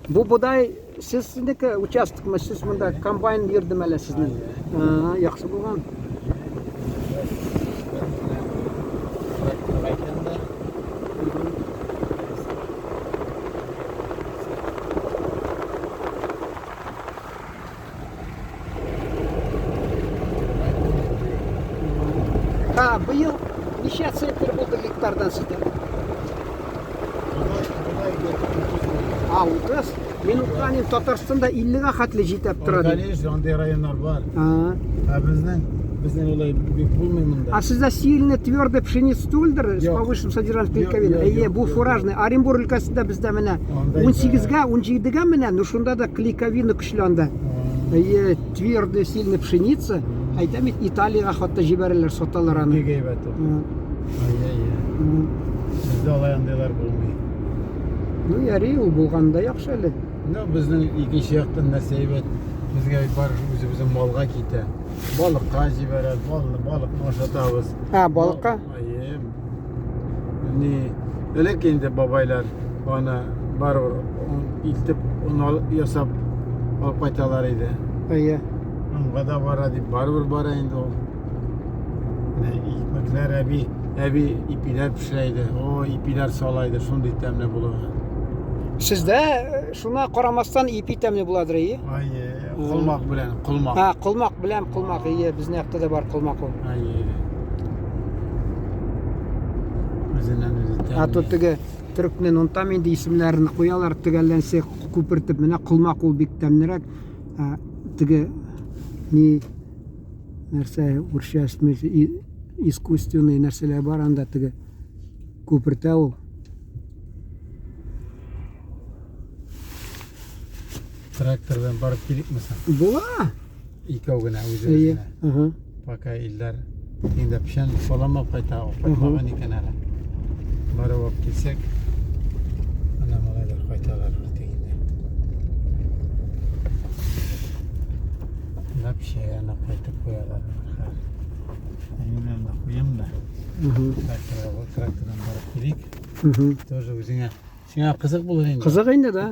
Bu buday sizniki uchastkmi? Siz bunda kombayn yerdimi ala sizni? Ha, yaxshi bo'lgan. Ha, bu yil necha sentr bo'ldi gektardan sizda? Ha, 30. Men o'tgan Tataristonda 50 ga xatli жетіп turadi. Конечно, onday rayonlar bor. Ha. Bizning olay büyük bulmayımında. А sizda сильно твердый pшеница түгелдер, с Yok. повышенным содержанием Yok, клейковины. yok, yok, Bu yok. фуражный. Оренбур өлкәсендә бездә менә Onday 18 га, 17 га менә, ну шунда да клейковина көчләнде. Твердый, сильный pшеница. Әйтәм бит, Италияга хатта җибәрәләр, саталар аны. Ne gıybet o. Bizde olay ondaylar bulmuyor. Ну, ярый, ул булганда яхшы әле. Bizning ikkinchi yoqdan narsa heybet. Bizga var o'zimizning molga kete. Balıkqa jiberadi, balıkni oshatamiz. Ha, balıkqa? Ne, elek endi babaylar ona baribir iltib uni yasab olib qaytalar edi. Әйе. Unga da boradi, baribir bora endi u. Ekmekler abi ipiler pişireydi. O ipiler salaydı, şunday temne buluyor. Sizdə şuna qaramasdan ipi təmli buladыр, әйе? Qılmaq bilen, qılmaq. Ha, qılmaq biləm, qılmaq, әйе. Bizning haqda da var qılmaq o. Özündən özü temne. А тут теге түркнен онтам инде исемләрен куялар, тегәлләнсә күпертеп менә кылмак ул бик тәмнерәк. Теге ни нәрсә урша искусственный нәрсәләр бар анда теге күпертә ул. Traktörden barıp gelip misin? Була. İkov gına Әйе. özüne. Baka iller indi pişen solamap kayta opatmagan iken hala. Barıp op gitsek ana malaylar kaytalar teginde. Lap şey ana kayta koyarlar. Aynen koyayım da. Traktörden barıp gelik. Тоже özüne. Şuna kızık bulur indi. Кызык инде да.